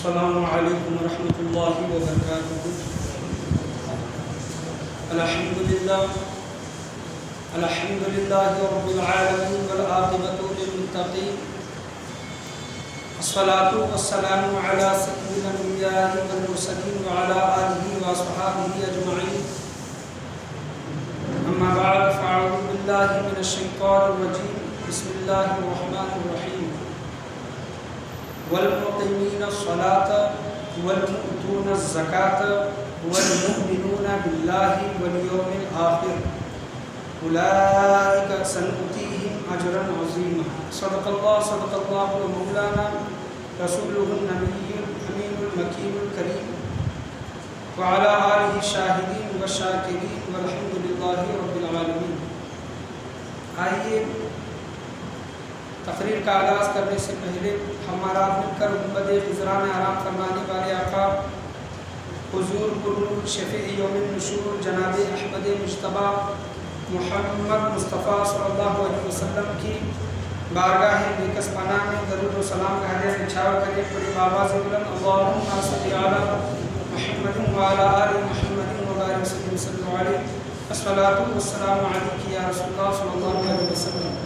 السلام علیکم ورحمۃ اللہ وبرکاتہ۔ الحمد للہ رب العالمین والعاقبۃ للمتقین، الصلاۃ والسلام علی سید الانبیاء والمرسلین وعلی آلہ واصحابہ اجمعین، اما بعد فاعوذ باللہ من الشیطان الرجیم، بسم اللہ الرحمن الرحیم۔ والمقیمین الصلاة والمؤتون الزکاة والمؤمنون باللہ والیوم الآخر اولئک سنؤتیہم اجرا عظیما۔ صدق اللہ مولانا رسولہ النبی الامین المکین الکریم وعلی آلہ الشاہدین والشاکرین والحمد للہ رب العالمین۔ آئیے تقریر کا آغاز کرنے سے پہلے ہمارا مل کر گنبد خضرا میں آرام فرمانے والے آقا حضور قرور شفیع یوم النشور جناب احمد مجتبیٰ محمد مصطفیٰ صلی اللہ علیہ وسلم کی بارگاہ بیکس پناہ میں درود و سلام کا ہدیہ نچھاور کرے بڑی آواز بلند اللہم صلی علی محمد وعلی آل محمد وبارک وسلم صلی اللہ علیہ الصلاۃ والسلام علیک یا رسول اللہ صلی اللہ علیہ وسلم۔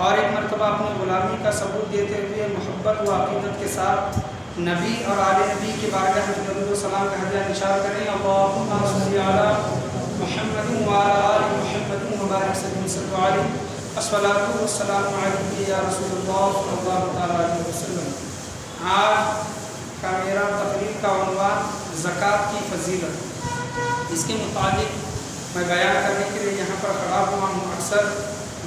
اور ایک مرتبہ اپنی غلامی کا ثبوت دیتے ہوئے محبت و عقیدت کے ساتھ نبی اور آل نبی کے بارگاہ میں درود و سلام کا ہدیہ نثار کریں اللہم صلی علی محمد وعلی آل محمد وبارک وسلم صلی اللہ علیہ الصلاۃ والسلام علیک یا رسول اللہ صلی اللہ تعالیٰ علیہ وسلم۔ آج کا میرا تقریر کا عنوان زکوٰۃ کی فضیلت، اس کے متعلق میں بیان کرنے کے لیے یہاں پر کھڑا ہوا ہوں۔ اکثر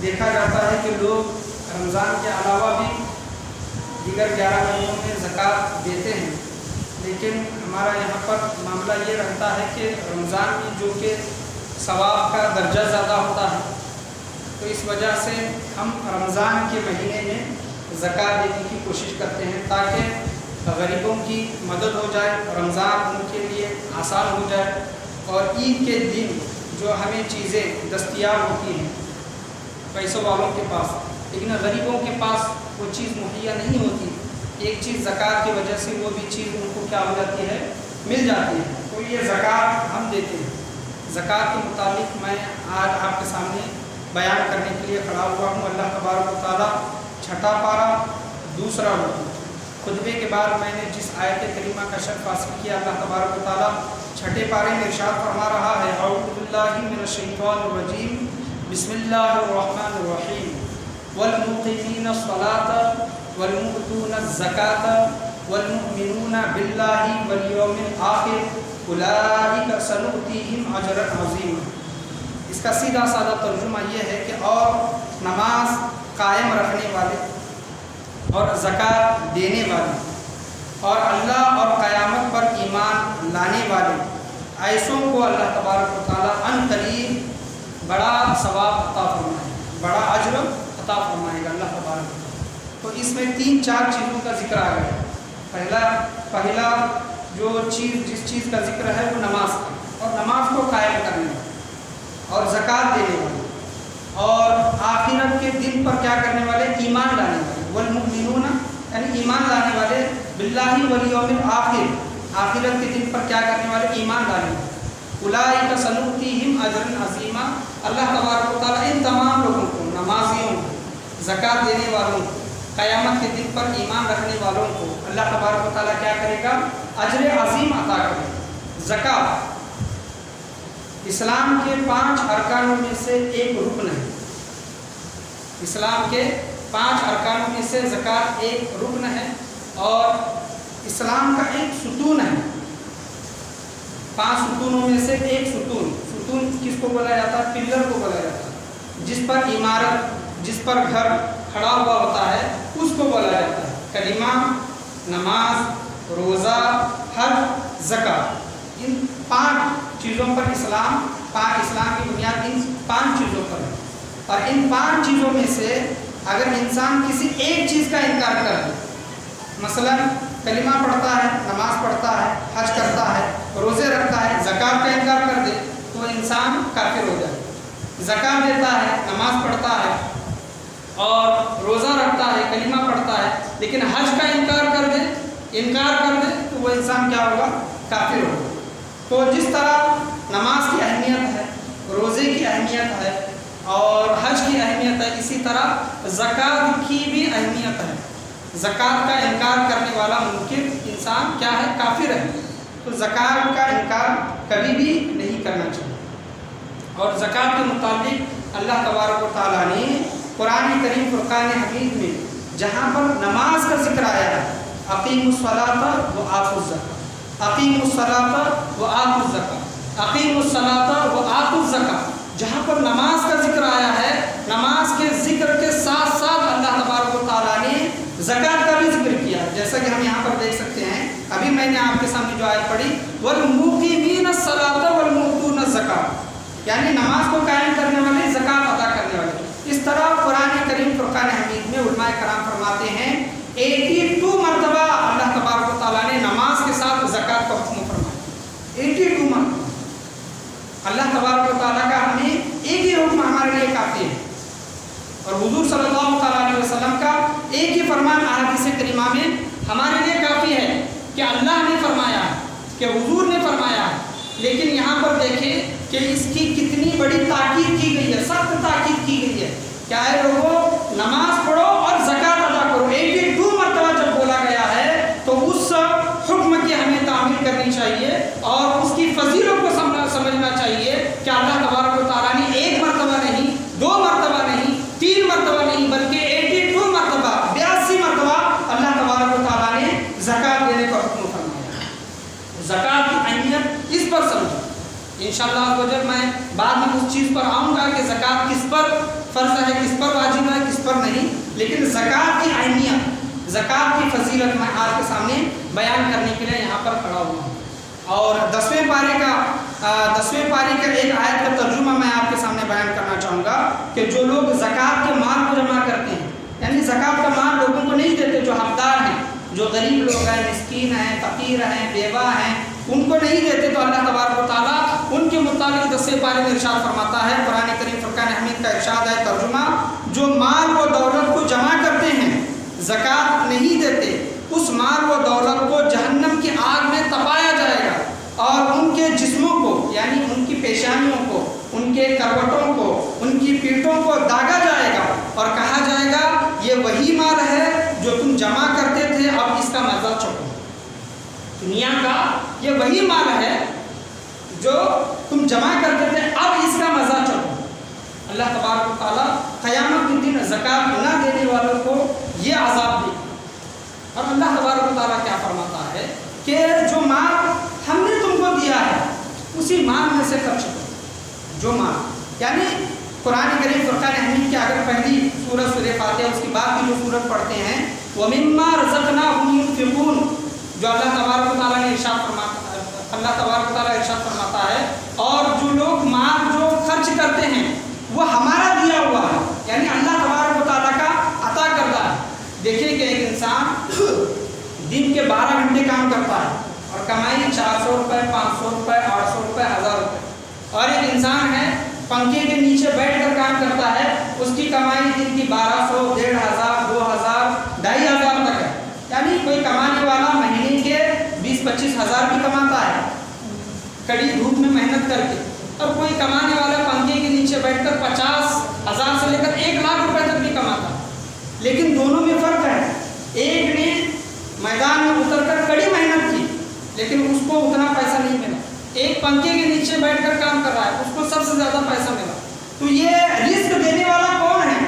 دیکھا جاتا ہے کہ لوگ رمضان کے علاوہ بھی دیگر 11 مہینوں میں زکوٰۃ دیتے ہیں، لیکن ہمارا یہاں پر معاملہ یہ رہتا ہے کہ رمضان میں جو کہ ثواب کا درجہ زیادہ ہوتا ہے، تو اس وجہ سے ہم رمضان کے مہینے میں زکوٰۃ دینے کی کوشش کرتے ہیں تاکہ غریبوں کی مدد ہو جائے، رمضان ان کے لیے آسان ہو جائے، اور عید کے دن جو ہمیں چیزیں دستیاب ہوتی ہیں پیسوں والوں کے پاس، لیکن غریبوں کے پاس وہ چیز مہیا نہیں ہوتی، ایک چیز زکوٰۃ کی وجہ سے وہ بھی چیز ان کو کیا ہو جاتی ہے، مل جاتی ہے، تو یہ زکوٰۃ ہم دیتے ہیں۔ زکوٰۃ کے متعلق میں آج آپ کے سامنے بیان کرنے کے لیے کھڑا ہوا ہوں۔ اللہ تبارک و تعالیٰ چھٹا پارہ دوسرا رکوع، خطبے کے بعد میں نے جس آیت کریمہ کا شرف حاصل کیا، اللہ تبارک و تعالیٰ چھٹے پارے میں ارشاد فرما رہا ہے اعوذ باللہ من الشیطان الرجیم، بسم اللہ الرحمن الرحیم۔ والمقیمین الصلاة والمؤتون الزکاة والمؤمنون باللہ والیوم الآخر اولئک سنؤتیہم اجرا عظیما۔ اس کا سیدھا سادہ ترجمہ یہ ہے کہ اور نماز قائم رکھنے والے اور زکوٰۃ دینے والے اور اللہ اور قیامت پر ایمان لانے والے ایسوں کو اللہ تبارک و تعالیٰ عن قریب بڑا ثواب عطا فرمائے گا، بڑا اجر عطا فرمائے گا اللہ تبارک و تعالیٰ۔ تو اس میں 3-4 چیزوں کا ذکر آ گیا۔ پہلا جو جس چیز کا ذکر ہے وہ نماز کا، اور نماز کو قائم کرنے والے اور زکوٰۃ دینے والے، اور آخرت کے دن پر کیا کرنے والے، ایمان لانے والے۔ والمؤمنون یعنی ایمان لانے والے، باللہ والیوم الآخر آخرت کے دن پر کیا کرنے والے، ایمان لانے والے۔ اولئک سنؤتیہم اجرا عظیما، اللہ تبارک و تعالیٰ ان تمام لوگوں کو، نمازیوں کو، زکوٰۃ دینے والوں کو، قیامت کے دن پر ایمان رکھنے والوں کو اللہ تبارک و تعالیٰ کیا کرے گا، اجر عظیم عطا کرے گا۔ زکوٰۃ اسلام کے 5 ارکانوں میں سے ایک رکن ہے، اسلام کے 5 ارکانوں میں سے زکوٰۃ ایک رکن ہے، اور اسلام کا ایک ستون ہے، 5 ستونوں میں سے ایک ستون کس کو بولا جاتا ہے، پلر کو بولا جاتا ہے، جس پر عمارت، جس پر گھر کھڑا ہوا ہوتا ہے اس کو بولا جاتا ہے۔ کلمہ، نماز، روزہ، حج، زکوٰۃ، ان 5 چیزوں پر اسلام کی بنیاد ان 5 چیزوں پر ہے، اور ان 5 چیزوں میں سے اگر انسان کسی ایک چیز کا انکار کر دے، مثلا کلمہ پڑھتا ہے، نماز پڑھتا ہے، حج کرتا ہے، روزے رکھتا ہے، زکوٰۃ کا انکار کر دے تو انسان کافر ہو جائے۔ زکوٰۃ دیتا ہے، نماز پڑھتا ہے اور روزہ رکھتا ہے، کلمہ پڑھتا ہے، لیکن حج کا انکار کر دے انکار کر دے تو وہ انسان کیا ہوگا؟ کافر ہوگا۔ تو جس طرح نماز کی اہمیت ہے، روزے کی اہمیت ہے اور حج کی اہمیت ہے، اسی طرح زکوٰۃ کی بھی اہمیت ہے۔ زکوٰۃ کا انکار کرنے والا منکر انسان کیا ہے؟ کافر ہے۔ تو زکوٰۃ کا انکار کبھی بھی نہیں کرنا چاہیے۔ اور زکوٰۃ کے متعلق اللہ تبارک و تعالیٰ نے قرآن کریم فرقان حمید میں جہاں پر نماز کا ذکر آیا ہے، اقیموا الصلاۃ وآتوا الزکاۃ، اقیموا الصلاۃ وآتوا الزکاۃ، اقیموا الصلاۃ وآتوا الزکاۃ، جہاں پر نماز کا ذکر آیا ہے، نماز کے ذکر کے ساتھ ساتھ اللہ تبارک و تعالیٰ نے زکوٰۃ کا بھی ذکر کیا، جیسا کہ ہم یہاں پر دیکھ سکتے ہیں۔ ابھی میں نے آپ کے سامنے جو آیت پڑھی، وَالْمُقِيمِينَ الصَّلَاةَ وَالْمُؤْتُونَ الزَّكَاةَ، یعنی نماز کو قائم کرنے والے، زکوٰۃ ادا کرنے والے۔ اس طرح قرآن کریم فرقان حمید میں علماء کرام فرماتے ہیں 82 مرتبہ اللہ تبارک و تعالیٰ نے نماز کے ساتھ زکوٰۃ کا حکم فرمایا۔ 82 مرتبہ اللہ تبارک و تعالیٰ کا ہمیں ایک ہی حکم ہمارے لیے کافی ہے، اور حضور صلی اللہ تعالیٰ علیہ وسلم کا ایک ہی فرمان احادیث کریمہ میں ہمارے لیے کافی ہے کہ اللہ نے فرمایا ہے، کہ حضور نے فرمایا ہے۔ لیکن یہاں پر دیکھیں کہ اس کی کتنی بڑی تاکید کی گئی ہے، سخت تاکید کی گئی ہے، کیا ہے لوگوں، نماز پڑھو اور زکوٰۃ ادا کرو۔ 82 مرتبہ جب بولا گیا ہے تو اس حکم کی ہمیں تعمیل کرنی چاہیے اور اس کی فضیلت کو سمجھنا چاہیے کہ اللہ تبارک و تعالیٰ نے ایک مرتبہ نہیں، 2 مرتبہ نہیں، 3 مرتبہ نہیں، بلکہ 82 مرتبہ، 82 مرتبہ اللہ تبارک و تعالیٰ نے زکوٰۃ دینے کا حکم فرمایا۔ زکوٰۃ کی اہمیت اس پر سمجھو۔ انشاءاللہ جب میں بعد میں اس چیز پر آؤں گا کہ زکوٰۃ کس پر فرض ہے، کس پر واجب ہے، کس پر نہیں، لیکن زکوٰۃ کی اہمیت، زکوٰۃ کی فضیلت میں آپ کے سامنے بیان کرنے کے لیے یہاں پر کھڑا ہوا ہوں۔ اور 10ویں پارے کا ایک آیت کا ترجمہ میں آپ کے سامنے بیان کرنا چاہوں گا کہ جو لوگ زکوٰۃ کے مال کو جمع کرتے ہیں، یعنی زکوٰۃ کا مال لوگوں کو نہیں دیتے، جو حقدار ہیں، جو غریب لوگ ہیں، مسکین ہیں، فقیر ہیں، بیوہ ہیں، ان کو نہیں دیتے، تو اللہ تبارک و تعالیٰ ان کے متعلق 10ویں پارے میں ارشاد فرماتا ہے، قرآن کریم فرقان حمید کا ارشاد ہے، ترجمہ، جو مال و دولت کو جمع کرتے ہیں، زکوٰۃ نہیں دیتے، اس مال و دولت کو جہنم کی آگ میں تپایا جائے گا اور ان کے جسموں کو، یعنی ان کی پیشانیوں کو، ان کے کروٹوں کو، ان کی پیٹھوں کو داغا جائے گا اور کہا جائے گا یہ وہی مال ہے جو تم جمع کرتے تھے، اب اس کا مزہ چکھو۔ دنیا کا یہ وہی مال ہے جو تم جمع کرتے تھے، اب اس کا مزہ چکھو۔ اللہ تبارک و تعالیٰ قیامت کے دن زکوٰۃ نہ دینے والوں کو یہ عذاب دے۔ اور اللہ تبارک و تعالیٰ کیا فرماتا ہے کہ جو مال ہم نے تم کو دیا ہے اسی مال میں سے خرچ کرو۔ جو مال، یعنی قرآن کریم فرقان حمید کی اگر پہلی سورہ فاتحہ اس کی بعد کی جو سورت پڑھتے ہیں، وَمِمَّا رَزَقْنَاهُمْ يُنْفِقُونَ، جو اللہ تبارک و تعالیٰ نے اللہ تبارک و تعالیٰ ارشاد فرماتا ہے، اور جو لوگ مال جو خرچ کرتے ہیں وہ ہمارا دیا ہوا ہے، یعنی اللہ تبارک و تعالیٰ کا عطا کردہ ہے۔ دیکھیں کہ ایک انسان دن کے 12 گھنٹے کام کرتا ہے اور کمائی 400 روپے، 500 روپے، 800 روپے، 1000 روپے، اور ایک انسان ہے پنکھے کے نیچے بیٹھ کر کام کرتا ہے، اس کی کمائی دن کی 1200، 1500، 2000، 2500 تک ہے۔ یعنی کوئی کمانے والا مہینے کے 20-25 ہزار بھی کماتا ہے کڑی دھوپ میں محنت کر کے، اور کوئی کمانے والا پنکھے کے نیچے بیٹھ کر 50,000 سے لے کر 1,00,000 روپے تک بھی کماتا ہے۔ لیکن دونوں میں فرق ہے، ایک نے میدان میں اتر کر کڑی محنت کی لیکن اس کو اتنا پیسہ نہیں ملا، ایک پنکھے کے نیچے بیٹھ کر کام کر رہا ہے، اس کو سب سے زیادہ پیسہ ملا۔ تو یہ رزق دینے والا کون ہے؟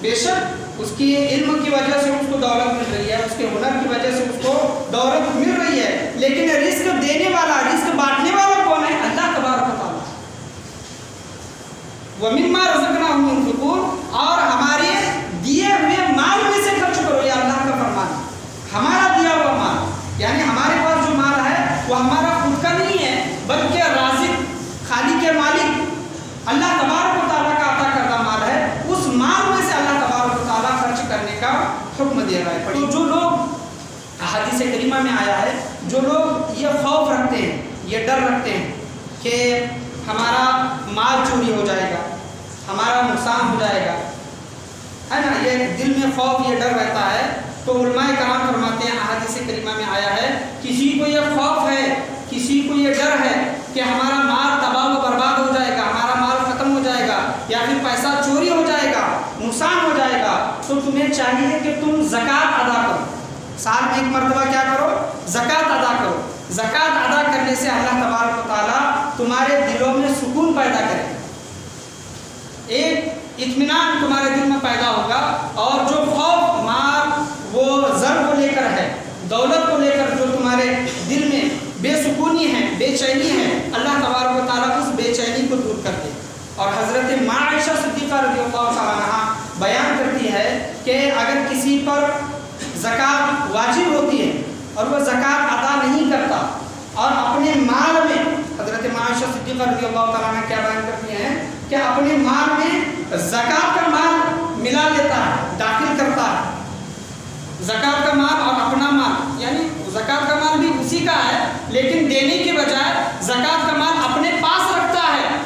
بے شک اس کی علم کی وجہ سے اس کو دولت مل رہی ہے، اس کے ہنر کی وجہ سے اس کو دولت مل رہی ہے، لیکن رزق دینے والا، رزق بانٹنے والا کون ہے؟ اللہ تبارک و تعالیٰ۔ وَمِمَّا رَزَقْنَاهُمْ يُنْفِقُونَ، اور ہمارے دیے ہوئے مال میں سے خرچ کرو، یہ اللہ کا فرمان ہے۔ ہمارا دیا ہوا مال، یعنی ہمارے پاس جو مال ہے وہ ہمارا خود کا نہیں ہے، بلکہ رازق، خالق کے مالک اللہ تبارک و تعالیٰ کا عطا کردہ مال ہے، اس مال میں سے اللہ تبارک و تعالیٰ خرچ کرنے کا حکم دے رہا ہے۔ تو جو لوگ، احادیث کریمہ میں آیا ہے، جو لوگ یہ خوف رکھتے ہیں، یہ ڈر رکھتے ہیں کہ ہمارا مال چوری ہو جائے گا، ہمارا نقصان ہو جائے گا، ہے نا، یہ دل میں خوف، یہ ڈر رہتا ہے، تو علماء کرام فرماتے ہیں احادیث کریمہ میں آیا ہے کسی کو یہ خوف ہے، کسی کو یہ ڈر ہے کہ ہمارا مال تباہ و برباد ہو جائے گا، ہمارا مال ختم ہو جائے گا، یا پھر پیسہ چوری ہو جائے گا، نقصان ہو جائے گا، تو تمہیں چاہیے کہ تم زکوٰۃ ادا کرو، سال میں ایک مرتبہ کیا کرو؟ زکوٰۃ ادا کرو۔ زکوٰۃ ادا کرنے سے اللہ تبارک و تعالیٰ تمہارے دلوں میں سکون پیدا کرے، ایک اطمینان تمہارے دل میں پیدا ہوگا، اور جو خوف مال وہ زر کو لے کر ہے، دولت کو لے کر جو تمہارے دل میں بے سکونی ہے، بے چینی ہے، اللہ تبارک و تعالیٰ اس بے چینی کو دور کر دے۔ اور حضرت ماں عائشہ صدیقہ رضی اللہ تعالیٰ عنہا بیان کرتی ہے کہ اگر کسی پر زکوٰۃ واجب ہوتی ہے اور وہ زکوٰۃ ادا نہیں کرتا اور اپنے مال میں، حضرت ماں عائشہ صدیقہ رضی اللہ تعالیٰ عنہ کیا بیان کرتی ہیں کہ اپنے مال میں زکوٰۃ کا مال ملا لیتا ہے، داخل کرتا ہے، زکوٰۃ کا مال اور اپنا مال، یعنی زکوٰۃ کا مال بھی اسی کا ہے لیکن دینے کے بجائے زکوٰۃ کا مال اپنے پاس رکھتا ہے،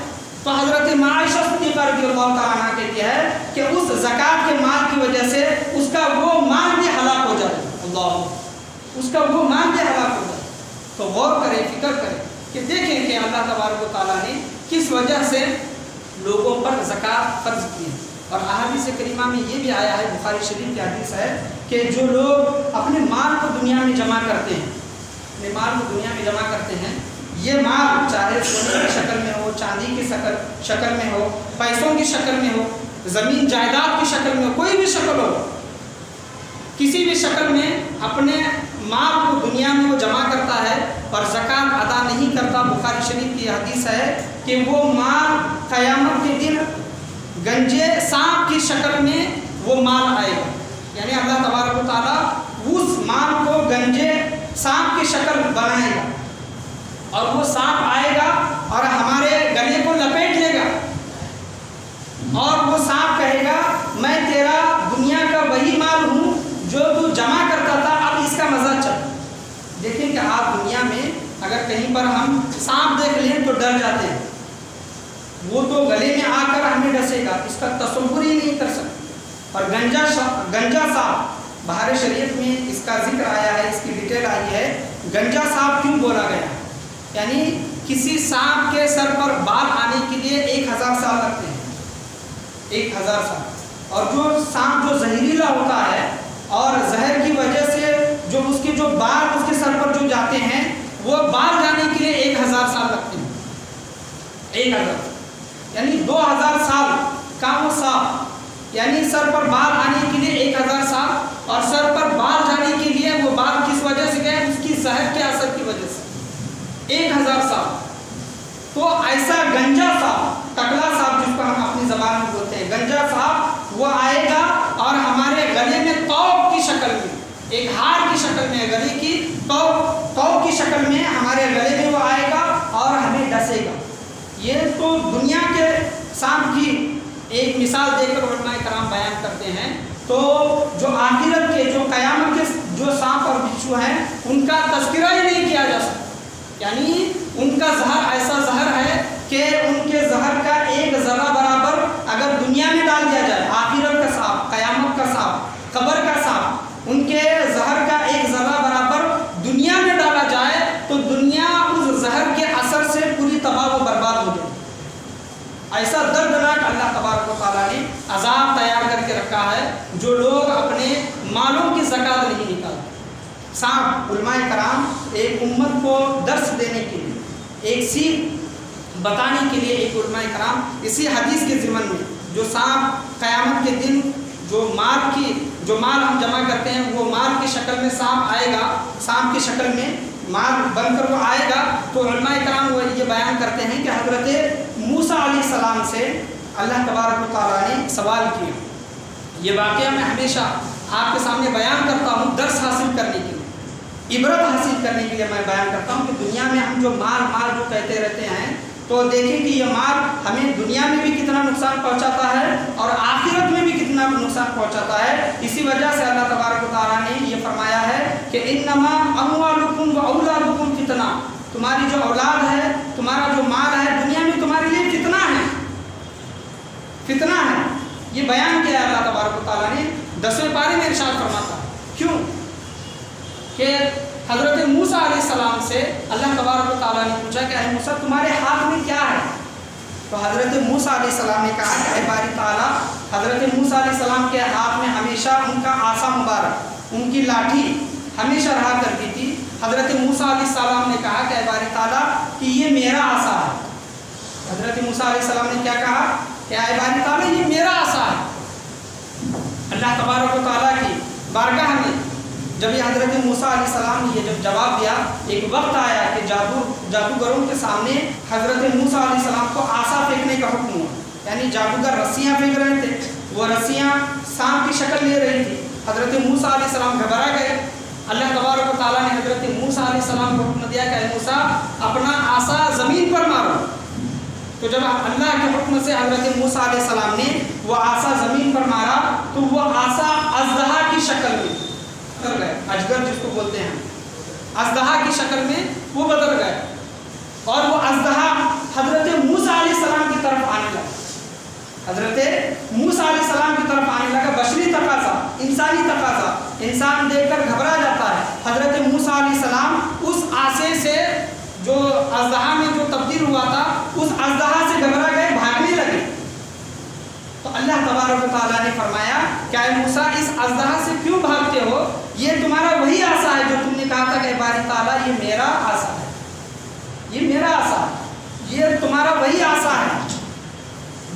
تو حضرت ماں عائشہ صدیقہ رضی اللہ تعالیٰ عنہ کہتی ہے کہ اس زکوٰۃ کے مال کی وجہ سے اس کا وہ مال بھی ہلاک ہو جائے، اللہ، اس کا وہ مال بھی ہلاک ہو جائے۔ تو غور کریں، فکر کریں کہ دیکھیں کہ اللہ تبارک و تعالیٰ نے کس وجہ سے لوگوں پر زکوٰۃ فرض کی ہے۔ اور احادیث کریمہ میں یہ بھی آیا ہے، بخاری شریف کی حدیث ہے کہ جو لوگ اپنے مال کو دنیا میں جمع کرتے ہیں، اپنے مال کو دنیا میں جمع کرتے ہیں، یہ مال چاہے سونے کی شکل میں ہو، چاندی کی شکل میں ہو، پیسوں کی شکل میں ہو، زمین جائیداد کی شکل میں ہو، کوئی بھی شکل ہو، کسی بھی شکل میں اپنے مال کو دنیا میں وہ جمع کرتا ہے اور زکوٰۃ ادا نہیں کرتا، بخاری شریف کی حدیث ہے کہ وہ مال قیامت کے دن گنجے سانپ کی شکل میں وہ مال آئے گا، یعنی اللہ تبارک و تعالیٰ اس مال کو گنجے سانپ کی شکل بنائے گا، اور وہ سانپ آئے گا اور ہمارے گلے کو لپیٹ لے گا، اور وہ سانپ کہے گا میں تیرا دنیا کا وہی مال ہوں جو تو جمع کرتا تھا، اب اس کا مزہ چل۔ دیکھیں کہ آپ دنیا میں اگر کہیں پر ہم سانپ دیکھ لیں تو ڈر جاتے ہیں، وہ تو گلے میں آ کر ہمیں ڈسے گا، اس کا تصور ہی نہیں کر سکتے۔ اور گنجا سانپ بہار شریعت میں اس کا ذکر آیا ہے، اس کی ڈیٹیل آئی ہے، گنجا سانپ کیوں بولا گیا، یعنی کسی سانپ کے سر پر بال آنے کے لیے 1000 سال لگتے ہیں، 1000 سال، اور جو سانپ جو زہریلا ہوتا ہے اور زہر کی وجہ سے جو اس کے جو بال اس کے سر پر جو جاتے ہیں وہ بال جانے کے لیے 1000 سال لگتے ہیں، 1000 یعنی 2000 سال کا وہ سانپ، یعنی سر پر بال آنے کے لیے 1000 سال، اور سر پر بال جانے کے لیے وہ بال کس وجہ سے گئے؟ اس کی زہر کے اثر کی وجہ سے 1000 سال۔ تو ایسا گنجا سانپ، ٹکلا سانپ جس کو ہم اپنی زبان میں بولتے ہیں، گنجا سانپ وہ آئے گا اور ہمارے گلے میں توق کی شکل میں، ایک ہار کی شکل میں، گلے کی توق کی شکل میں ہمارے گلے میں وہ آئے گا اور ہمیں ڈسے گا۔ یہ تو دنیا کے سانپ کی ایک مثال دے کر علماء کرام بیان کرتے ہیں، تو جو آخرت کے، جو قیامت کے جو سانپ اور بچھو ہیں ان کا تذکرہ ہی نہیں کیا جا سکتا، یعنی ان کا زہر ایسا زہر ہے کہ ان کے زہر کا ایک ذرہ برابر اگر دنیا میں ڈال دیا جائے، آخرت کا سانپ، قیامت کا سانپ، قبر کا سانپ، ان کے زہر کا ایک ذرہ برابر دنیا میں ڈالا جائے تو دنیا اس زہر کے اثر سے پوری تباہ و برباد ہو جائے۔ ایسا دردناک اللہ تبارک و تعالیٰ نے عذاب تیار کر کے رکھا ہے جو لوگ اپنے مالوں کی زکوٰۃ نہیں نکالتے۔ سانپ، علماء کرام ایک امت کو درس دینے کے لیے، ایک سیکھ بتانے کے لیے، ایک علماء کرام اسی حدیث کے ضمن میں جو سانپ قیامت کے دن جو مال ہم جمع کرتے ہیں وہ مال کی شکل میں سانپ آئے گا، سانپ کی شکل میں مال بن کر وہ آئے گا، تو علماء کرام وہ یہ بیان کرتے ہیں کہ حضرت موسیٰ علیہ السلام سے اللہ تبارک و تعالیٰ نے سوال کیا۔ یہ واقعہ میں ہمیشہ آپ کے سامنے بیان کرتا ہوں درس حاصل کرنے کے لیے، عبرت حاصل کرنے کے لیے میں بیان کرتا ہوں کہ دنیا میں ہم جو مال جو کہتے رہتے ہیں تو دیکھیں کہ یہ مال ہمیں دنیا میں بھی کتنا نقصان پہنچاتا ہے اور آخرت میں بھی کتنا نقصان پہنچاتا ہے۔ اسی وجہ سے اللہ تبارک و تعالیٰ نے یہ فرمایا ہے کہ انما اموالکم و اولادکم فتنہ، تمہاری جو اولاد ہے، تمہارا جو مال ہے دنیا میں تمہارے لیے فتنہ ہے، فتنہ ہے۔ یہ بیان کیا ہے اللہ تبارک و تعالیٰ نے 10ویں پارے میں ارشاد فرماتا کیوں کہ حضرت موسیٰ علیہ السلام سے اللہ تبارک و تعالیٰ نے پوچھا کہ اے موسیٰ تمہارے ہاتھ میں کیا ہے؟ تو حضرت موسیٰ علیہ السلام نے کہا کہ اے باری تعالیٰ، حضرت موسیٰ علیہ السلام کے ہاتھ میں ہمیشہ ان کا عصا مبارک، ان کی لاٹھی ہمیشہ رہا کرتی تھی۔ حضرت موسیٰ علیہ السلام نے کہا کہ اے باری تعالیٰ کہ یہ میرا عصا ہے۔ حضرت موسیٰ علیہ السلام نے کیا کہا کہ اے باری تعالیٰ یہ میرا عصا ہے۔ اللہ تبارک و تعالیٰ کی بارگاہ میں جب یہ حضرت موسیٰ علیہ السلام نے یہ جب جواب دیا، ایک وقت آیا کہ جادوگروں کے سامنے حضرت موسیٰ علیہ السلام کو عصا پھینکنے کا حکم ہوا، یعنی جادوگر رسیاں پھینک رہے تھے، وہ رسیاں سانپ کی شکل لے رہی تھی۔ حضرت موسیٰ علیہ السلام گھبرا گئے۔ اللہ تبارک و تعالیٰ نے حضرت موسیٰ علیہ السلام کو حکم دیا کہ اے موسیٰ اپنا عصا زمین پر مارو۔ تو جب اللہ کے حکم سے حضرت موسیٰ علیہ السلام نے وہ عصا زمین پر مارا تو وہ عصا اژدہا کی شکل میں بدل گئے، اجگر جس کو بولتے ہیں، اژدہا کی شکل میں وہ بدل گئے، اور وہ اژدہا حضرت موسیٰ علیہ السلام کی طرف آنے لگا۔ حضرت موسیٰ علیہ السلام کی طرف آنے لگا۔ بشری تقاضا، انسانی تقاضا، انسان دیکھ کر گھبرا جاتا ہے۔ حضرت موسیٰ علیہ السلام اس عصے سے جو اژدہا میں جو تبدیل ہوا تھا اس اژدہا سے گھبرا گئے، بھاگنے لگے۔ تو اللہ تبارک و تعالیٰ نے فرمایا کہ اے موسیٰ اس اژدہا سے کیوں بھاگتے ہو؟ یہ تمہارا وہی عصا ہے جو تم نے کہا تھا کہ باری تعالیٰ یہ میرا عصا ہے، یہ میرا عصا ہے، یہ تمہارا وہی عصا ہے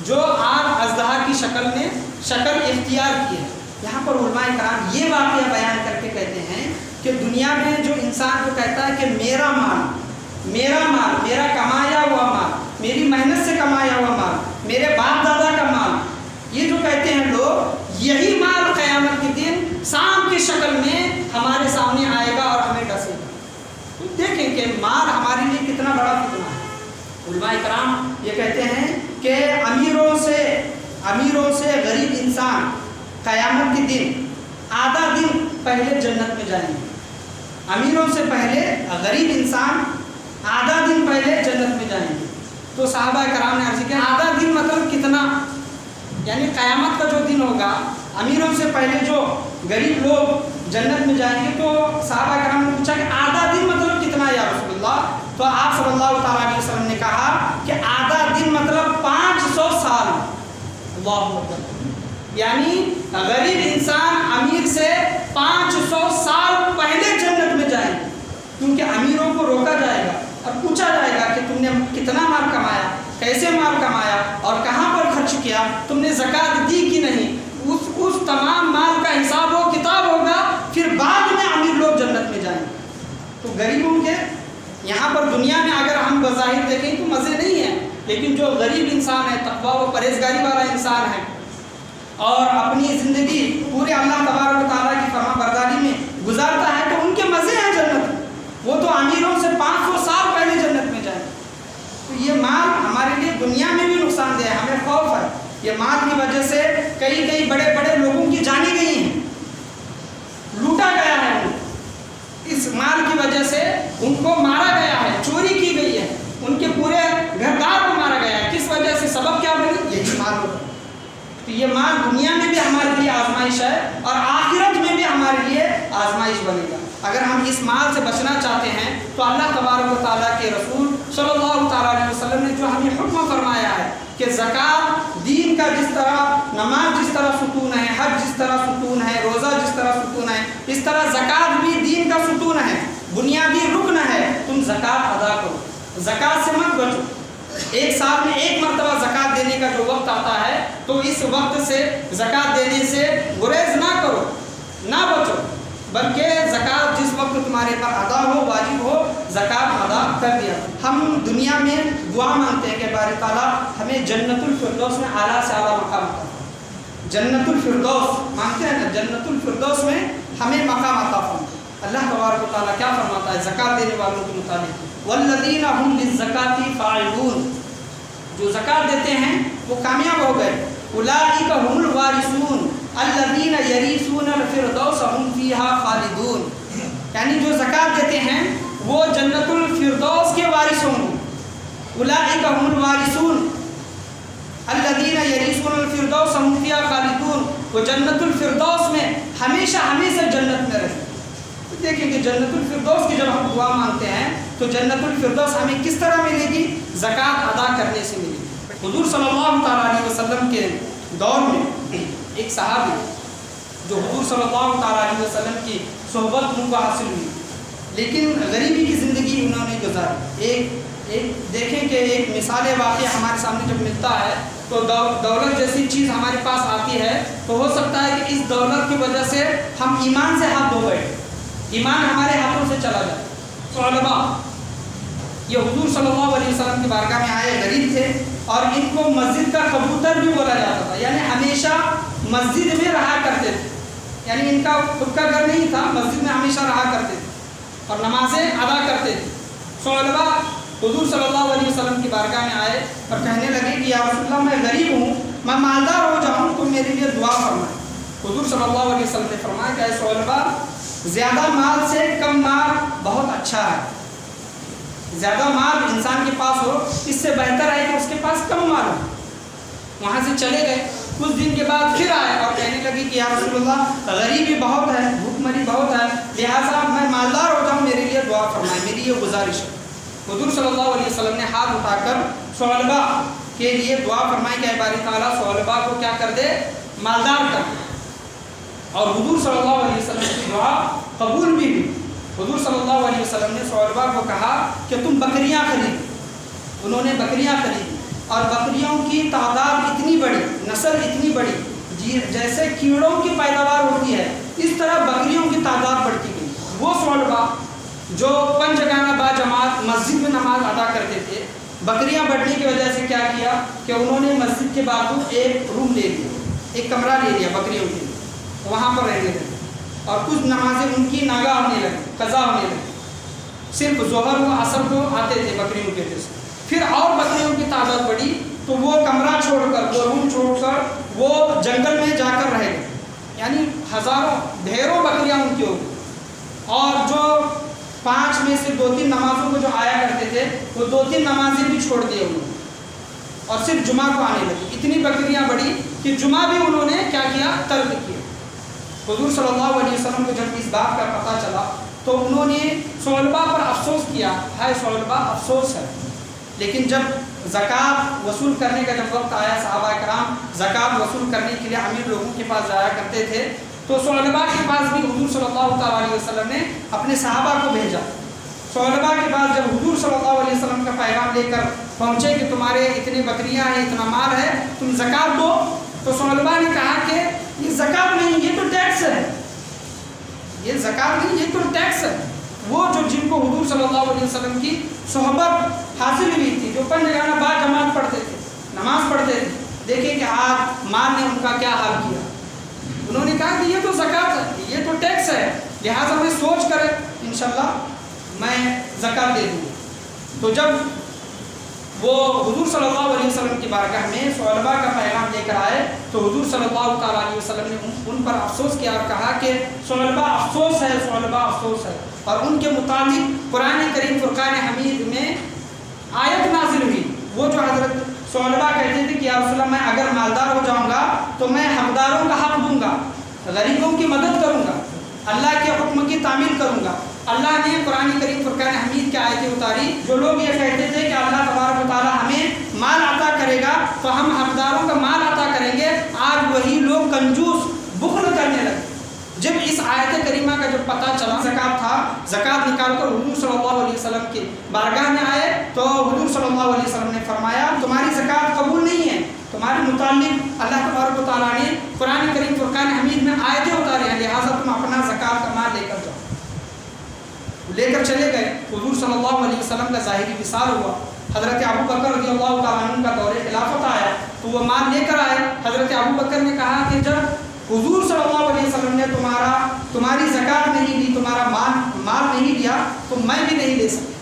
جو آج اژدہا کی شکل اختیار کی ہے۔ یہاں پر علماء کرام یہ واقعہ بیان کر کے کہتے ہیں کہ دنیا میں جو انسان کو کہتا ہے کہ میرا مال، میرا کمایا ہوا مال، میری محنت سے کمایا ہوا مال، میرے باپ دادا کا مال، یہ جو کہتے ہیں لوگ، یہی مال قیامت کے دن سانپ کی شکل میں ہمارے سامنے آئے گا اور ہمیں ڈسے گا۔ تو دیکھیں کہ مال ہمارے لیے کتنا بڑا فتنہ ہے۔ علماء کرام یہ کہتے ہیں کہ امیروں سے غریب انسان قیامت کے دن آدھا دن پہلے جنت میں جائیں گے۔ امیروں سے پہلے غریب انسان آدھا دن پہلے جنت میں جائیں گے۔ تو صحابہ کرام نے عرض کیا آدھا دن مطلب کتنا؟ یعنی قیامت کا جو دن ہوگا، امیروں سے پہلے جو غریب لوگ جنت میں جائیں گے، تو صحابہ کرام نے پوچھا کہ آدھا دن مطلب کتنا یا رسول اللہ؟ تو آپ صلی اللہ تعالیٰ علیہ وسلم نے کہا کہ آدھا دن مطلب 500 سال۔ اللہ اکبر! یعنی غریب انسان امیر سے 500 سال پہلے جنت میں جائیں گے، کیونکہ امیروں کو روکا جائے گا اور پوچھا جائے گا کہ تم نے کتنا مال کمایا، کیسے مال کمایا اور کہاں پر خرچ کیا، تم نے زکوٰۃ دی کہ نہیں۔ اس تمام مال کا حساب و کتاب ہوگا، پھر بعد میں امیر لوگ جنت میں جائیں گے۔ تو غریبوں کے یہاں پر دنیا میں اگر ہم بظاہر دیکھیں تو مزے نہیں ہیں، لیکن جو غریب انسان ہے، تقویٰ و پرہیزگاری والا انسان ہے اور اپنی زندگی پورے اللہ تبارک و تعالیٰ کی فرما برداری میں گزارتا ہے، تو ان کے مزے ہیں جنت میں۔ وہ تو امیروں سے 500 سال پہلے جنت میں جائیں۔ تو یہ مال ہمارے لیے دنیا میں بھی نقصان دہ ہے، ہمیں خوف ہے۔ یہ مال کی وجہ سے کئی بڑے بڑے لوگوں کی جانیں گئی ہیں، لوٹا گیا ہے ان کو۔ اس مال کی وجہ سے ان کو مارا گیا ہے، چوری کی گئی ہے، ان کے پورے گھردار کو مارا گیا ہے۔ کس وجہ سے؟ سبب کیا بنی؟ یہی مال ہوگا۔ تو یہ مال دنیا میں بھی ہمارے لیے آزمائش ہے اور آخرت میں بھی ہمارے لیے آزمائش بنے گا۔ اگر ہم اس مال سے بچنا چاہتے ہیں تو اللہ تبارک و تعالیٰ کے رسول صلی اللہ تعالیٰ علیہ وسلم نے جو ہمیں حکم فرمایا ہے کہ زکوٰۃ دین کا جس طرح نماز جس طرح ستون ہے، حج جس طرح ستون ہے، روزہ جس طرح ستون ہے، اس طرح زکوٰۃ بھی دین کا ستون ہے، بنیادی رکن ہے۔ تم زکوٰۃ ادا کرو، زکوٰۃ سے مت بچو۔ ایک سال میں ایک مرتبہ زکوٰۃ دینے کا جو وقت آتا ہے تو اس وقت سے زکوٰۃ دینے سے گریز نہ کرو، نہ بچو، بلکہ زکوٰۃ جس وقت تمہارے پر ادا ہو، واجب ہو، زکوٰۃ ادا کر دیا۔ ہم دنیا میں دعا مانگتے ہیں کہ باری تعالیٰ ہمیں جنت الفردوس میں اعلیٰ سے اعلیٰ مقام عطا فرما۔ جنت الفردوس مانگتے ہیں نا، جنت الفردوس میں ہمیں مقام عطا فرما۔ اللہ تبارک و تعالیٰ کیا فرماتا ہے زکوٰۃ دینے والوں کے متعلق؟ والذین هم للزکاة فاعلون، جو زکوٰۃ دیتے ہیں وہ کامیاب ہو گئے۔ اولئک هم الوارثون الذین یریثون الفردوس هم فیہا خالدون، یعنی جو زکوٰۃ دیتے ہیں وہ جنت الفردوس کے وارث ہوں گے۔ اولئک هم الوارثون الذین یریثون الفردوس هم فیہا خالدون، وہ جنت الفردوس میں ہمیشہ ہمیشہ جنت میں رہیں۔ دیکھیں کہ جنت الفردوس کی جب ہم دعا مانگتے ہیں تو جنت الفردوس ہمیں کس طرح ملے گی؟ زکوٰۃ ادا کرنے سے ملے گی۔ حضور صلی اللہ تعالیٰ علیہ وسلم کے دور میں ایک صحابی جو حضور صلی اللہ تعالیٰ علیہ وسلم کی صحبت ان کو حاصل ہوئی، لیکن غریبی کی زندگی انہوں نے گزاری۔ ایک دیکھیں کہ ایک مثال واقعہ ہمارے سامنے جب ملتا ہے تو دولت جیسی چیز ہمارے پاس آتی ہے تو ہو سکتا ہے کہ اس دولت کی وجہ سے ہم ایمان سے ہاتھ دھو بیٹھیں، ایمان ہمارے ہاتھوں سے چلا جائے۔ صحابہ یہ حضور صلی اللہ علیہ وسلم کی بارگاہ میں آئے، غریب تھے، اور ان کو مسجد کا کبوتر بھی بولا جاتا تھا، یعنی ہمیشہ مسجد میں رہا کرتے تھے، یعنی ان کا خود کا گھر نہیں تھا، مسجد میں ہمیشہ رہا کرتے تھے اور نمازیں ادا کرتے تھے۔ صحابہ حضور صلی اللہ علیہ وسلم کی بارگاہ میں آئے اور کہنے لگے کہ یا رسول اللہ میں غریب ہوں، میں مالدار ہو جاؤں تو میرے لیے دعا فرمائیں۔ حضور صلی اللہ علیہ وسلم نے فرمایا کہ اے صحابہ، زیادہ مال سے کم مال بہت اچھا ہے۔ زیادہ مال انسان کے پاس ہو اس سے بہتر ہے کہ اس کے پاس کم مال ہو۔ وہاں سے چلے گئے، کچھ دن کے بعد پھر آئے اور کہنے لگے کہ یا رسول اللہ غریبی بہت ہے، بھوک مری بہت ہے، لہٰذا میں مالدار ہو جاؤں، میرے لیے دعا فرمائیں، میری یہ گزارش ہے۔ حضور صلی اللہ علیہ وسلم نے ہاتھ اٹھا کر صحابہ کے لیے دعا فرمائی کہ اے باری تعالیٰ صحابہ کو کیا کر دے؟ مالدار کر دے۔ اور حضور صلی اللہ علیہ وسلم کی دعا قبول بھی ہوئی۔ حضور صلی اللہ علیہ وسلم نے صحابہ کو کہا کہ تم بکریاں خرید۔ انہوں نے بکریاں خریدی اور بکریوں کی تعداد اتنی بڑی، نسل اتنی بڑی، جیسے کیڑوں کی پیداوار ہوتی ہے اس طرح بکریوں کی تعداد بڑھتی گئی۔ وہ صحابہ جو پنجگانہ با جماعت مسجد میں نماز ادا کرتے تھے، بکریاں بڑھنے کی وجہ سے کیا کیا کہ انہوں نے مسجد کے باہر ایک روم لے لیا، ایک کمرہ لے لیا بکریوں کے لیے، وہاں پر رہنے لگے اور کچھ نمازیں ان کی ناگاہ ہونے لگی، قضا ہونے لگی۔ صرف ظہر و عصر کو آتے تھے بکریوں کے وجہ سے۔ پھر اور بکریوں کی تعداد بڑھی تو وہ کمرہ چھوڑ کر، وہ روم چھوڑ کر وہ جنگل میں جا کر رہ گئے، یعنی ہزاروں ڈھیروں بکریاں ان کی ہو گئی۔ اور جو 5 میں سے 2-3 نمازوں کو جو آیا کرتے تھے وہ 2-3 نمازیں بھی چھوڑ دیے انہوں نے اور صرف جمعہ کو آنے لگی۔ اتنی بکریاں بڑھی کہ جمعہ بھی انہوں نے کیا کیا؟ ترک کیا۔ حضور صلی اللہ علیہ وسلم کو جب اس بات کا پتہ چلا تو انہوں نے صحابہ پر افسوس کیا، ہے صحابہ افسوس ہے، لیکن جب زکوٰۃ وصول کرنے کا جب وقت آیا، صحابہ کرام زکوٰۃ وصول کرنے کے لیے امیر لوگوں کے پاس جایا کرتے تھے، تو صحابہ کے پاس بھی حضور صلی اللہ تعالیٰ علیہ وسلم نے اپنے صحابہ کو بھیجا۔ صحابہ کے پاس جب حضور صلی اللہ علیہ وسلم کا پیغام لے کر پہنچے کہ تمہارے اتنے بکریاں ہیں، اتنا مال ہے، تم زکوٰۃ دو، تو صحابہ نے کہا کہ یہ زکوٰۃ نہیں، یہ تو ٹیکس ہے، یہ زکوٰۃ نہیں، یہ تو ٹیکس ہے۔ وہ جو جن کو حضور صلی اللہ علیہ وسلم کی صحبت حاصل ہوئی تھی، جو پنجگانہ با جماعت پڑھتے تھے، نماز پڑھتے تھے، دیکھیں کہ آج مال نے ان کا کیا حال کیا۔ انہوں نے کہا کہ یہ تو زکوٰۃ ہے، یہ تو ٹیکس ہے، لہٰذا میں سوچ کر انشاءاللہ میں زکوٰۃ دے دوں۔ تو جب وہ حضور صلی اللہ علیہ وسلم کی بارگاہ میں صحابہ کا پیغام لے کر آئے تو حضور صلی اللہ تعالیٰ علیہ وسلم نے ان پر افسوس کیا اور کہا کہ صحابہ افسوس ہے، صحابہ افسوس ہے۔ اور ان کے مطابق قرآن کریم فرقان حمید میں آیت نازل ہوئی، وہ جو حضرت صحابہ کہتے تھے کہ یا رسول اللہ میں اگر مالدار ہو جاؤں گا تو میں حقداروں کا حق دوں گا، غریبوں کی مدد کروں گا، اللہ کے حکم کی تعمیل کروں گا۔ اللہ نے قرآن کریم فرقان حمید کی آیتیں اتاری۔ جو لوگ یہ کہتے تھے کہ اللہ تبارک و تعالیٰ ہمیں مال عطا کرے گا تو ہم حقداروں کا مال عطا کریں گے، آج وہی لوگ کنجوس بخل کرنے لگے۔ جب اس آیت کریمہ کا جب پتہ چلا، زکوٰۃ تھا، زکوٰۃ نکال کر حضور صلی اللہ علیہ وسلم کی بارگاہ میں آئے تو حضور صلی اللہ علیہ وسلم نے فرمایا تمہاری زکوٰۃ قبول نہیں ہے، تمہارے متعلق اللہ تبارک و تعالیٰ نے قرآن کریم فرقان حمید میں آیتیں اتاری ہیں، لہٰذا تم اپنا زکوٰۃ کا مال لے کر جاؤ۔ لے کر چلے گئے۔ حضور صلی اللہ علیہ وسلم کا ظاہری وصال ہوا، حضرت ابو بکر رضی اللہ تعالیٰ عنہ کا دور خلافت آیا تو وہ مال لے کر آئے۔ حضرت ابو بکر نے کہا کہ جب حضور صلی اللہ علیہ وسلم نے تمہاری زکوٰۃ نہیں دی، تمہارا مال نہیں دیا تو میں بھی نہیں لے سکتا،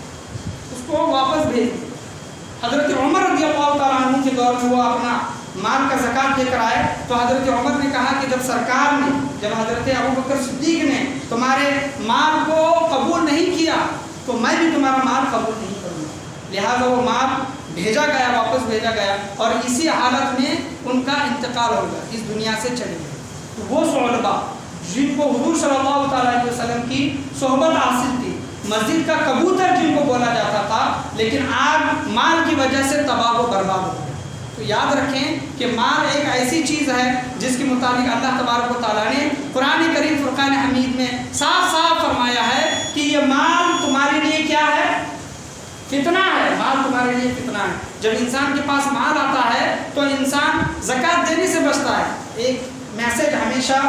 اس کو واپس بھیج دیا۔ حضرت عمر رضی اللہ تعالیٰ عنہ کے دور میں وہ اپنا مال کا زکوٰۃ لے کر آئے تو حضرت عمر نے کہا کہ جب حضرت ابو بکر صدیق نے تمہارے مال کو قبول نہیں کیا تو میں بھی تمہارا مال قبول نہیں کروں گا، لہٰذا وہ مال بھیجا گیا، واپس بھیجا گیا اور اسی حالت میں ان کا انتقال ہو گیا، اس دنیا سے چلے گئے۔ تو وہ صحابہ جن کو حضور صلی اللہ تعالیٰ علیہ وسلم کی صحبت حاصل تھی، مسجد کا کبوتر جن کو بولا جاتا تھا، لیکن آج مال کی وجہ سے تباہ و برباد ہو گئے۔ تو یاد رکھیں کہ مال ایک ایسی چیز ہے جس کے مطابق اللہ تبارک و تعالیٰ نے قرآن کریم فرقان حمید میں صاف صاف فرمایا ہے کہ یہ مال تمہارے لیے کیا ہے؟ فتنہ ہے۔ مال تمہارے لیے فتنہ ہے۔ جب انسان کے پاس مال آتا ہے تو انسان زکوٰۃ دینے سے بچتا ہے۔ ایک میسج ہمیشہ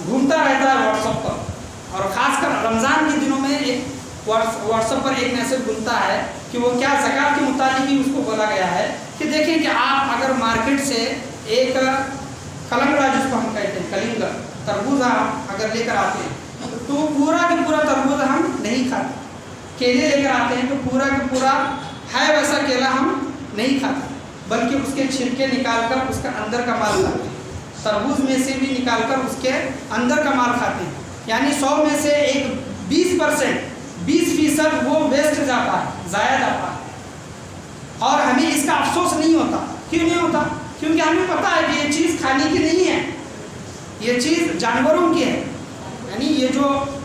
گھومتا رہتا ہے واٹس ایپ پر، اور خاص کر رمضان کے دنوں میں ایک واٹس ایپ پر ایک میسج گھومتا ہے کہ وہ کیا زکوٰۃ کے متعلق ہی اس کو بولا گیا ہے کہ دیکھیں کہ آپ اگر مارکیٹ سے ایک کلنگڑا جس کو ہم کہتے ہیں کلنگڑا تربوز اگر لے کر آتے ہیں تو پورا کا پورا تربوز ہم نہیں کھاتے، کیلے لے کر آتے ہیں تو پورا کا پورا ہے ویسا کیلا ہم نہیں کھاتے، بلکہ اس کے چھلکے نکال کر اس کا اندر کا مال کھاتے ہیں۔ تربوز میں سے بھی نکال کر اس کے اندر کا مال کھاتے ہیں، یعنی 100 میں سے ایک 20% وہ ویسٹ جاتا ہے، ضائع جاتا ہے، اور ہمیں اس کا افسوس نہیں ہوتا۔ کیوں نہیں ہوتا؟ کیونکہ ہمیں پتہ ہے کہ یہ چیز کھانے کی نہیں ہے، یہ چیز جانوروں کی ہے۔ یعنی یہ جو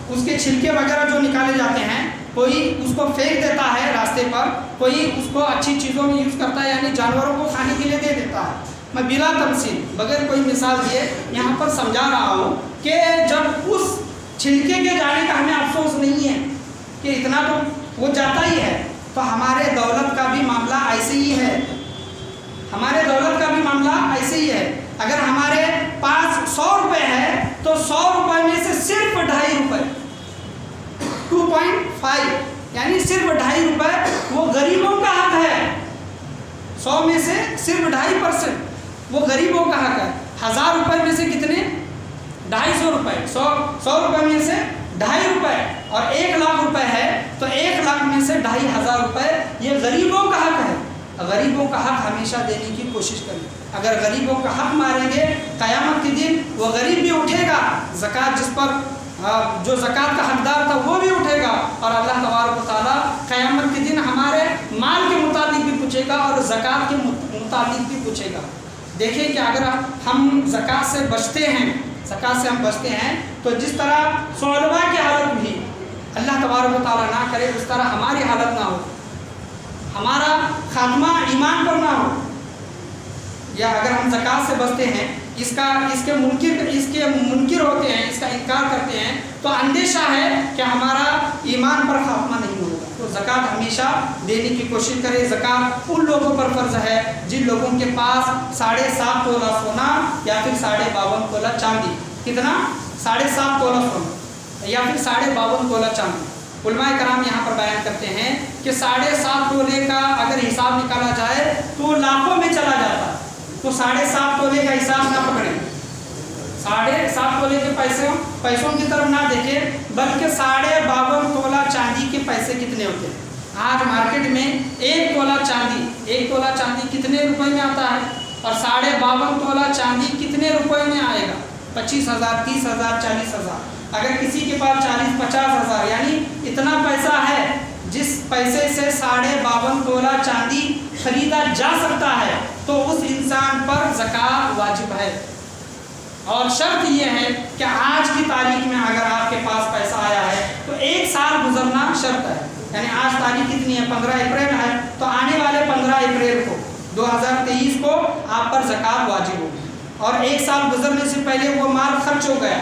اس کے چھلکے وغیرہ جو نکالے جاتے ہیں، کوئی اس کو پھینک دیتا ہے راستے پر، کوئی اس کو اچھی چیزوں میں یوز کرتا ہے، یعنی جانوروں کو کھانے کے لیے دے دیتا ہے۔ میں بلا تمثیل بغیر کوئی مثال دیے یہاں پر سمجھا رہا ہوں کہ جب اس چھلکے کے جانے کا ہمیں افسوس نہیں ہے کہ اتنا تو وہ جاتا ہی ہے، تو ہمارے دولت کا بھی معاملہ ایسے ہی ہے۔ ہمارے دولت کا بھی معاملہ ایسے ہی ہے۔ اگر ہمارے پاس 100 روپے ہے تو 100 روپے میں سے صرف 2.5 روپے 2.5 یعنی صرف 2.5 روپے وہ غریبوں کا حق ہے۔ 100 میں سے صرف 2.5% وہ غریبوں کا حق ہے۔ 1000 روپے میں سے کتنے؟ 250 روپے۔ 100 روپے میں سے 2.5 روپے، اور 1 لاکھ روپے ہے تو 1 لاکھ میں سے 2.500 روپے یہ غریبوں کا حق ہے۔ غریبوں کا حق ہمیشہ دینے کی کوشش کریں۔ اگر غریبوں کا حق ماریں گے قیامت کے دن وہ غریب بھی اٹھے گا، زکوٰۃ جس پر جو زکوٰۃ کا حقدار تھا وہ بھی اٹھے گا، اور اللہ تبارک و تعالیٰ قیامت کے دن ہمارے مال کے متعلق بھی پوچھے گا اور زکوٰۃ کے متعلق بھی پوچھے گا۔ دیکھیں کہ اگر ہم زکوٰۃ سے بچتے ہیں تو جس طرح صلبہ کی حالت بھی اللہ تبارک و تعالیٰ نہ کرے اس طرح ہماری حالت نہ ہو، ہمارا خاتمہ ایمان پر نہ ہو، یا اگر ہم زکوٰۃ سے بچتے ہیں اس کے منکر ہوتے ہیں، اس کا انکار کرتے ہیں، تو اندیشہ ہے کہ ہمارا ایمان پر خاتمہ نہیں ہوگا۔ تو زکوٰۃ ہمیشہ دینے کی کوشش کرے۔ زکوٰۃ ان لوگوں پر فرض ہے جن لوگوں کے پاس 7.5 تولہ سونا یا پھر 52.5 تولہ چاندی۔ کتنا؟ 7.5 تولہ سونا یا پھر 52.5 تولہ چاندی۔ علماء کرام یہاں پر بیان کرتے ہیں کہ 7.5 تولے کا اگر حساب نکالا جائے تو لاکھوں میں چلا جاتا ہے۔ تو 7.5 تولے کا حساب نہ پکڑیں، 7.5 تولے کے پیسوں کی طرف نہ دیکھیں، بلکہ 52.5 تولہ چاندی کے پیسے کتنے ہوتے ہیں۔ آج مارکیٹ میں 1 تولہ چاندی کتنے روپے میں آتا ہے، اور 52.5 تولہ چاندی کتنے روپے میں آئے گا؟ 25,000 30,000 40,000۔ اگر کسی کے پاس 40-50 ہزار یعنی اتنا پیسہ ہے جس پیسے سے 52.5 تولہ چاندی خریدا جا سکتا ہے تو اس انسان پر زکوٰۃ واجب ہے۔ اور شرط یہ ہے کہ آج کی تاریخ میں اگر آپ کے پاس پیسہ آیا ہے تو 1 سال گزرنا شرط ہے، یعنی آج تاریخ کتنی ہے؟ 15 اپریل ہے، تو آنے والے 15 اپریل کو 2023 کو آپ پر زکوٰۃ واجب ہوگی، اور 1 سال گزرنے سے پہلے وہ مال خرچ ہو گیا،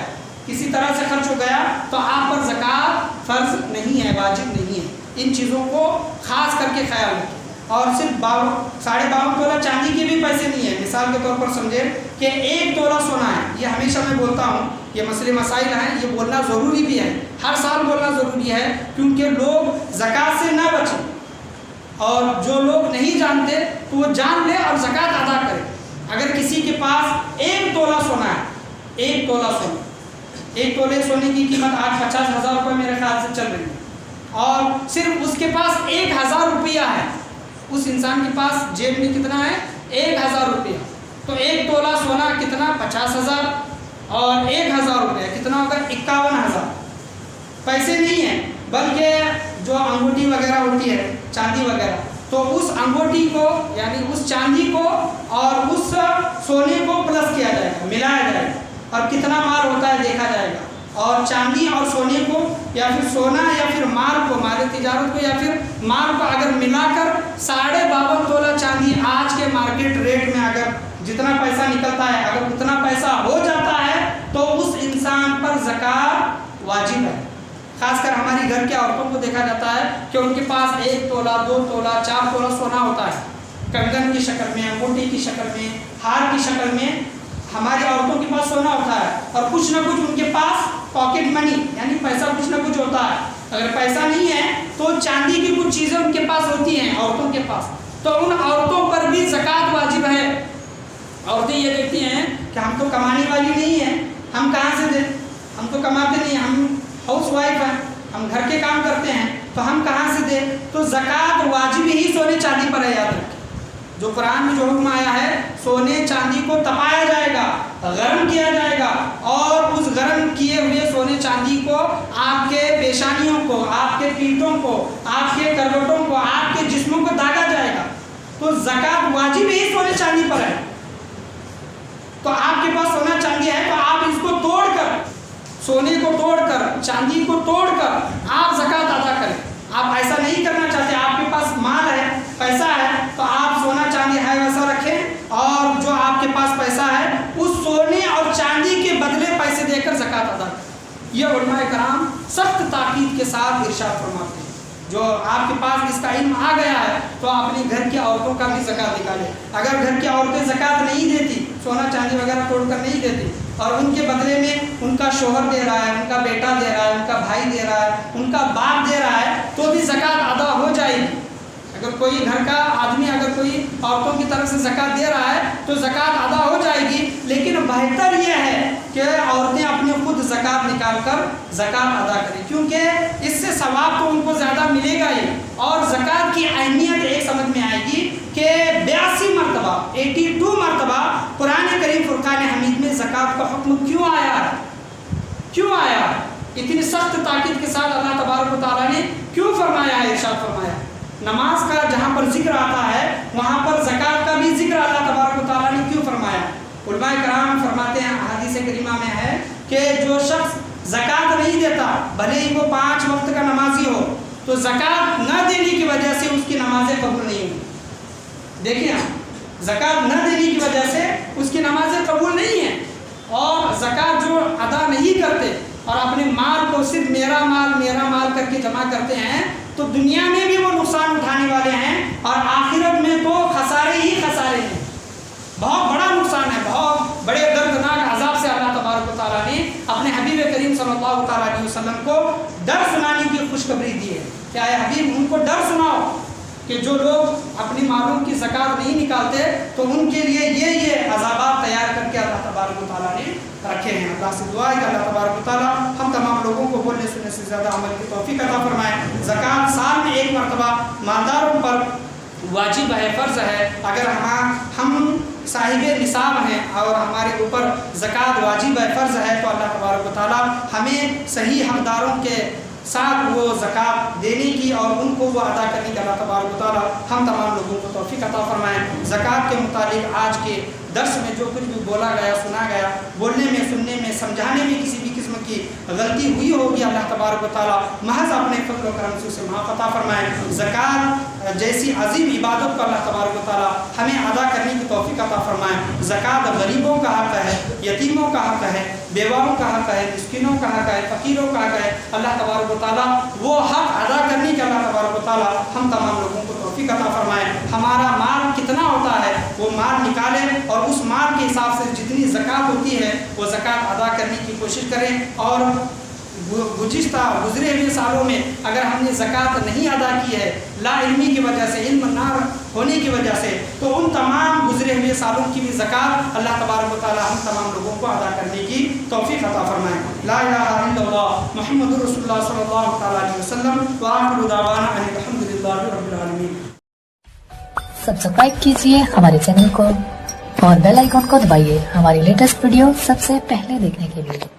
کسی طرح سے خرچ ہو گیا، تو آپ پر زکوٰۃ فرض نہیں ہے، واجب نہیں ہے۔ ان چیزوں کو خاص کر کے خیال رکھیں۔ اور صرف 52.5 تولہ چاندی کے بھی پیسے نہیں ہیں۔ مثال کے طور پر سمجھیں کہ 1 تولہ سونا ہے، یہ ہمیشہ میں بولتا ہوں، یہ مسئلے مسائل ہیں، یہ بولنا ضروری بھی ہے، ہر سال بولنا ضروری ہے، کیونکہ لوگ زکوٰۃ سے نہ بچیں، اور جو لوگ نہیں جانتے تو وہ جان لے اور زکوٰۃ ادا کرے۔ اگر کسی کے پاس 1 تولہ سونا ہے، 1 تولہ سونا، 1 تولے سونے کی قیمت آج 50,000 روپے میرے خیال سے چل رہی ہے، اور صرف اس کے پاس 1,000 روپیہ ہے، اس انسان کے پاس جیب میں کتنا ہے؟ 1,000 روپیہ۔ تو 1 تولہ سونا کتنا؟ 50,000، اور 1,000 روپیہ کتنا ہوگا؟ 51,000۔ پیسے نہیں ہیں، بلکہ جو انگوٹھی وغیرہ ہوتی ہے، چاندی وغیرہ، تو اس انگوٹھی کو یعنی اس چاندی کو اور اس سونے کو پلس کیا جائے گا، ملایا جائے گا، اور کتنا مال ہوتا ہے دیکھا جائے گا. اور چاندی اور سونے کو یا پھر سونا یا پھر مال کو، مال تجارت کو یا پھر مال کو اگر ملا کر 52.5 تولہ چاندی آج کے مارکیٹ ریٹ میں اگر جتنا پیسہ نکلتا ہے، اگر اتنا پیسہ ہو جاتا ہے تو اس انسان پر زکوٰۃ واجب ہے. خاص کر ہماری گھر کے عورتوں کو دیکھا جاتا ہے کہ ان کے پاس 1 تولہ 2 تولہ 4 تولہ سونا ہوتا ہے، کنگن کی شکل میں، انگوٹھی کی شکل میں، ہار کی شکل میں ہماری عورتوں کے پاس سونا ہوتا ہے. اور کچھ نہ کچھ ان کے پاس پاکٹ منی یعنی پیسہ کچھ نہ کچھ ہوتا ہے. اگر پیسہ نہیں ہے تو چاندی کی کچھ چیزیں ان کے پاس ہوتی ہیں عورتوں کے پاس، تو ان عورتوں پر بھی زکوٰۃ واجب ہے. عورتیں یہ دیکھتی ہیں کہ ہم تو کمانے والی نہیں ہیں، ہم کہاں سے دیں، ہم تو کماتے نہیں، ہم ہاؤس وائف ہیں، ہم گھر کے کام کرتے ہیں، تو ہم کہاں سے دیں. تو زکوٰۃ واجب ہی سونے چاندی پر ہے. یاد رکھیں جو قرآن میں جو حکم آیا ہے، سونے چاندی کو تپایا جائے گا، گرم کیا جائے گا، اور اس گرم کیے ہوئے سونے چاندی کو آپ کے پیشانیوں کو، آپ کے پیٹھوں کو، آپ کے کروٹوں کو، آپ کے جسموں کو داغا جائے گا. تو زکوٰۃ واجب ہی سونے چاندی پر ہے. تو آپ کے پاس سونا چاندی ہے تو آپ اس کو توڑ کر، سونے کو توڑ کر، چاندی کو توڑ کر آپ زکوٰۃ ادا کریں. آپ ایسا نہیں کرنا چاہتے، آپ کے پاس مال ہے، پیسہ ہے، تو آپ سونا چاندی ہے ویسا رکھیں، اور جو آپ کے پاس پیسہ ہے اس سونے اور چاندی کے بدلے پیسے دے کر زکوٰۃ ادا کریں. یہ علماء کرام سخت تاکید کے ساتھ ارشاد فرماتے ہیں. جو آپ کے پاس اس کا علم آ گیا ہے تو اپنی گھر کی عورتوں کا بھی زکوٰۃ نکالیں. اگر گھر کی عورتیں زکوٰۃ نہیں دیتی، سونا چاندی وغیرہ توڑ کر نہیں دیتی، اور ان کے بدلے میں ان کا شوہر دے رہا ہے، ان کا بیٹا دے رہا ہے، ان کا بھائی دے رہا ہے، ان کا باپ دے رہا ہے، تو بھی زکوٰۃ ادا ہو جائے گی. اگر کوئی گھر کا آدمی اگر کوئی عورتوں کی طرف سے زکوٰۃ دے رہا ہے تو زکوٰۃ ادا ہو جائے گی. لیکن بہتر یہ ہے کہ عورتیں اپنے خود زکوٰۃ نکال کر زکوٰۃ ادا کریں، کیونکہ اس سے ثواب تو ان کو زیادہ ملے گا ہی، اور زکوٰۃ کی اہمیت ایک سمجھ میں آئے گی کہ 82 مرتبہ 82 مرتبہ قرآن کریم فرقان حمید میں زکوٰۃ کا حکم کیوں آیا ہے؟ کیوں آیا ہے؟ اتنی سخت تاکید کے ساتھ اللہ تبارک و تعالیٰ نے کیوں فرمایا ہے؟ ارشاد فرمایا ہے. نماز کا جہاں پر ذکر آتا ہے وہاں پر زکوٰۃ کا بھی ذکر اللہ تبارک و تعالیٰ نے کیوں فرمایا؟ علماء کرام فرماتے ہیں، حدیث کریمہ میں ہے کہ جو شخص زکوٰۃ نہیں دیتا، بھلے ہی وہ 5 وقت کا نمازی ہو، تو زکوٰۃ نہ دینے کی وجہ سے اس کی نمازیں قبول نہیں ہوئی. دیکھیں آپ، زکوٰۃ نہ دینے کی وجہ سے اس کی نمازیں قبول نہیں ہیں. اور زکوٰۃ جو ادا نہیں کرتے اور اپنے مال کو صرف میرا مال کر کے جمع کرتے ہیں، تو دنیا میں بھی وہ نقصان اٹھانے والے ہیں، اور آخرت میں تو خسارے ہی خسارے ہیں. بہت بڑا نقصان ہے، بہت بڑے دردناک عذاب سے اللہ تبارک و تعالیٰ نے اپنے حبیب کریم صلی اللہ تعالیٰ علیہ وسلم کو ڈر سنانے کی خوشخبری دی ہے کہ اے حبیب ان کو ڈر سناؤ کہ جو لوگ اپنی مالوں کی زکوٰۃ نہیں نکالتے تو ان کے لیے یہ عذابات تیار کر کے اللہ تبارک و تعالیٰ نے رکھے ہیں. اللہ سے دعا ہے کہ اللہ تبارک و تعالیٰ ہم تمام لوگوں کو بولنے سننے سے زیادہ عمل کی توفیق عطا فرمائے. زکوٰۃ سال میں 1 مرتبہ مالداروں پر واجب ہے، فرض ہے. اگر ہم صاحب نصاب ہیں اور ہمارے اوپر زکوٰۃ واجب ہے، فرض ہے، تو اللہ تبارک و تعالیٰ ہمیں صحیح حقداروں کے ساتھ وہ زکوٰۃ دینے کی اور ان کو وہ ادا کرنے کی اللہ تبارک و تعالیٰ ہم تمام لوگوں کو توفیق عطا فرمائیں. زکوٰۃ کے متعلق آج کے درس میں جو کچھ بھی بولا گیا، سنا گیا، بولنے میں، سننے میں، سمجھانے میں کسی بھی قسم کی غلطی ہوئی ہوگی، اللہ تبارک و تعالیٰ محض اپنے فضل و کرم سے اسے معاف عطا فرمائیں. زکوٰۃ جیسی عظیم عبادت کو اللہ تبارک و تعالیٰ ہمیں ادا کرنے کی توفیق عطا فرمائیں. زکوٰۃ غریبوں کا حق ہے، یتیموں کا حق ہے، بیواؤں کا حق ہے، مسکینوں کا حق ہے، فقیروں کا حق ہے. اللہ تبارک و تعالیٰ وہ حق ادا کرنے کے اللہ تبارک و تعالیٰ ہم تمام لوگوں کو توفیق عطا فرمائیں. ہمارا مال کتنا ہوتا ہے وہ مال نکالیں اور اس مال کے حساب سے جتنی زکوٰۃ ہوتی ہے وہ زکوٰۃ ادا کرنے کی کوشش کریں. اور گزرے ہوئے سالوں میں اگر ہم نے زکوٰۃ نہیں ادا کی ہے لا علمی کی وجہ سے، علم نہ ہونے کی وجہ سے، تو ان تمام گزرے ہوئے سالوں کی بھی زکوٰۃ اللہ تبارک و تعالیٰ ہم تمام لوگوں کو ادا کرنے کی توفیق عطا فرمائیں. لا الہ الا اللہ محمد رسول اللہ صلی اللہ تعالیٰ علیہ وسلم. وآخر دعوانا ان الحمد للہ رب العالمین. سبسکرائب کیجیے ہمارے چینل کو اور بیل آئیکن کو دبائیے ہماری لیٹسٹ ویڈیو سب سے پہلے دیکھنے کے لیے.